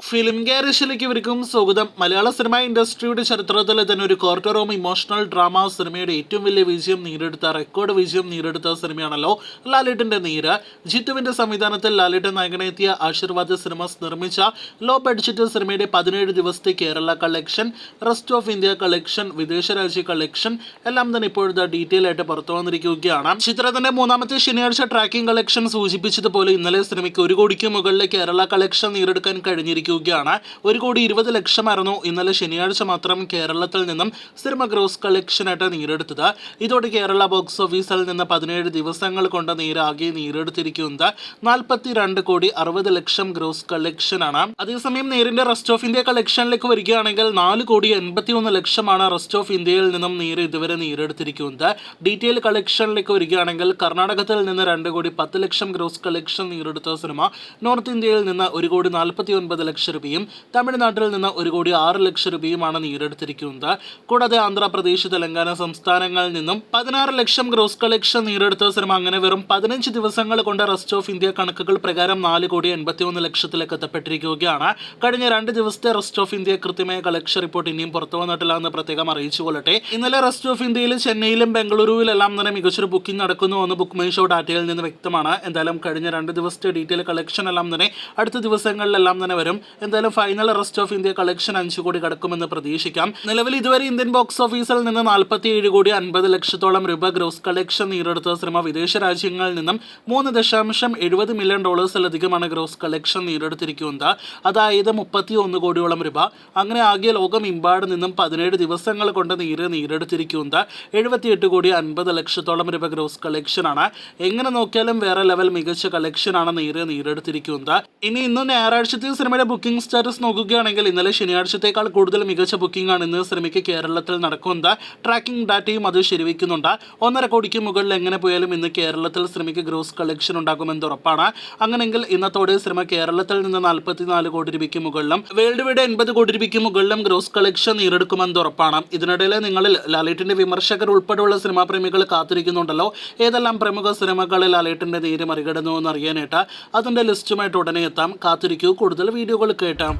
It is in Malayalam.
ഫിലിം ഗാരേജിലേക്ക് ഇവർക്കും സ്വാഗതം. മലയാള സിനിമാ ഇൻഡസ്ട്രിയുടെ ചരിത്രത്തിൽ തന്നെ ഒരു കോർട്ടറോം ഇമോഷണൽ ഡ്രാമ സിനിമയുടെ ഏറ്റവും വലിയ വിജയം നേടിയെടുത്ത റെക്കോർഡ് വിജയം നേടിയെടുത്ത സിനിമയാണല്ലോ ലാലേട്ടന്റെ നീര്. ജിത്തുവിന്റെ സംവിധാനത്തിൽ ലാലേട്ടൻ നായകനെത്തിയ ആശീർവാദ് സിനിമാസ് നിർമ്മിച്ച ലോ ബഡ്ജറ്റ് സിനിമയുടെ 17 ദിവസത്തെ Kerala collection, rest of India collection, വിദേശ രാജ്യ കളക്ഷൻ എല്ലാം തന്നെ ഇപ്പോഴത്തെ ഡീറ്റെയിൽ ആയിട്ട് പുറത്തു വന്നിരിക്കുകയാണ്. ചിത്രത്തിന്റെ മൂന്നാമത്തെ ശനിയാഴ്ച ട്രാക്കിംഗ് കളക്ഷൻ സൂചിപ്പിച്ചതുപോലെ ഇന്നലെ സിനിമയ്ക്ക് 1 കോടിക്ക് മുകളിലെ കേരള കളക്ഷൻ നേടിയെടുക്കാൻ കഴിഞ്ഞിരിക്കുകയാണ്. 1,20,00,000 ഇന്നലെ ശനിയാഴ്ച മാത്രം കേരളത്തിൽ നിന്നും സിനിമ ഗ്രോസ് കളക്ഷനായിട്ട് നേടിയെടുത്തത്. ഇതോടെ കേരള ബോക്സ് ഓഫീസിൽ നിന്ന് 17 ദിവസങ്ങൾ കൊണ്ട് നേരാകെ നേടിയെടുത്തിരിക്കുന്നത് 42,60,00,000 ഗ്രോസ് കളക്ഷനാണ്. അതേസമയം നേരിന്റെ റെസ്റ്റ് ഓഫ് ഇന്ത്യ കളക്ഷനിലേക്ക് വരികയാണെങ്കിൽ 4,81,00,000 റെസ്റ്റ് ഓഫ് ഇന്ത്യയിൽ നിന്നും നേരെ ഇതുവരെ നേടിയെടുത്തിരിക്കുന്നത്. ഡീറ്റെയിൽ കളക്ഷനിലേക്ക് വരികയാണെങ്കിൽ കർണാടകത്തിൽ നിന്ന് 2,10,00,000 ഗ്രോസ് കളക്ഷൻ നേടിയെടുത്ത സിനിമ നോർത്ത് ഇന്ത്യയിൽ നിന്ന് 1,49,00,000 രൂപയും തമിഴ്നാട്ടിൽ നിന്ന് 1,06,00,000 രൂപയുമാണ് നേടിയെടുത്തിരിക്കുന്നത്. കൂടാതെ ആന്ധ്രാപ്രദേശ്, തെലങ്കാന സംസ്ഥാനങ്ങളിൽ നിന്നും 16,00,000 ഗ്രോസ് കളക്ഷൻ നേടിയെടുത്ത സിനിമ അങ്ങനെ വെറും 15 ദിവസങ്ങൾ കൊണ്ട് റെസ്റ്റ് ഓഫ് ഇന്ത്യ കണക്കുകൾ പ്രകാരം 4,81,00,000 എത്തപ്പെട്ടിരിക്കുകയാണ്. കഴിഞ്ഞ 2 ദിവസത്തെ റെസ്റ്റ് ഓഫ് ഇന്ത്യ കൃത്യമായ കളക്ഷൻ റിപ്പോർട്ട് ഇനിയും പുറത്തു വന്നിട്ടില്ല എന്ന് പ്രത്യേകം അറിയിച്ചു കൊള്ളട്ടെ. ഇന്നലെ റെസ്റ്റ് ഓഫ് ഇന്ത്യയിൽ ചെന്നൈയിലും ബംഗളൂരുവിലെല്ലാം തന്നെ മികച്ചൊരു ബുക്കിംഗ് നടക്കുന്നു എന്ന് ബുക്ക് മൈ ഷോ ഡാറ്റയിൽ നിന്ന് വ്യക്തമാണ്. എന്തായാലും കഴിഞ്ഞ 2 ദിവസത്തെ ഡീറ്റെയിൽ കളക്ഷൻ എല്ലാം തന്നെ അടുത്ത ദിവസങ്ങളിലെല്ലാം തന്നെ വരും. എന്തായാലും final rest of India collection 5 കോടി കടക്കുമെന്ന് പ്രതീക്ഷിക്കാം. നിലവിൽ ഇതുവരെ ഇന്ത്യൻ ബോക്സ് ഓഫീസിൽ നിന്ന് 47,50,00,000 രൂപ ഗ്രോസ് കളക്ഷൻ നേടിയെടുത്ത സിനിമ വിദേശ രാജ്യങ്ങളിൽ നിന്നും $3.70 മില്യൺ ഗ്രോസ് കളക്ഷൻ നേടിയെടുത്തിരിക്കുന്നത്. അതായത് 31 കോടിയോളം രൂപ. അങ്ങനെ ആകെ ലോകമെമ്പാട് നിന്നും 17 ദിവസങ്ങൾ കൊണ്ട് നേടിയെടുത്തിരിക്കുന്നത് 78,50,00,000 രൂപ ഗ്രോസ് കളക്ഷനാണ്. എങ്ങനെ നോക്കിയാലും വേറെ ലെവൽ മികച്ച കളക്ഷനാണ് നേടിയെടുത്തിരിക്കുന്നത്. ഇനി ഇന്ന് ഞായറാഴ്ചത്തെ സിനിമയുടെ ബുക്കിംഗ് സ്റ്റാറ്റസ് നോക്കുകയാണെങ്കിൽ ഇന്നലെ ശനിയാഴ്ചത്തേക്കാൾ കൂടുതൽ മികച്ച ബുക്കിംഗ് ആണ് ഇന്ന് സിനിമയ്ക്ക് കേരളത്തിൽ നടക്കുന്നത്. ട്രാക്കിംഗ് ഡാറ്റയും അത് ശരിവയ്ക്കുന്നുണ്ട്. 1.5 കോടിക്ക് മുകളിൽ എങ്ങനെ പോയാലും ഇന്ന് കേരളത്തിൽ സിനിമയ്ക്ക് ഗ്രോസ് കളക്ഷൻ ഉണ്ടാകുമെന്ന് ഉറപ്പാണ്. അങ്ങനെയെങ്കിൽ ഇന്നത്തോടെ സിനിമ കേരളത്തിൽ നിന്ന് 44 കോടി രൂപയ്ക്ക് മുകളിലും വേൾഡ് വൈഡ് 80 കോടി രൂപയ്ക്ക് മുകളിലും ഗ്രോസ് കളക്ഷൻ നേടിയെടുക്കുമെന്ന് ഉറപ്പാണ്. ഇതിനിടയിൽ നിങ്ങളിൽ ലാലേട്ടന്റെ വിമർശകർ ഉൾപ്പെടെയുള്ള സിനിമാ പ്രേമികൾ കാത്തിരിക്കുന്നുണ്ടല്ലോ. ഏതെല്ലാം പ്രമുഖ സിനിമകളിൽ ലാലേട്ടന്റെ നേര് മറികടന്നു എന്ന് അറിയാനായിട്ട് അതിന്റെ ലിസ്റ്റുമായിട്ട് ഉടനെ എത്താം. കാത്തിരിക്കൂ, കൂടുതൽ വീഡിയോകൾ കേട്ടാം.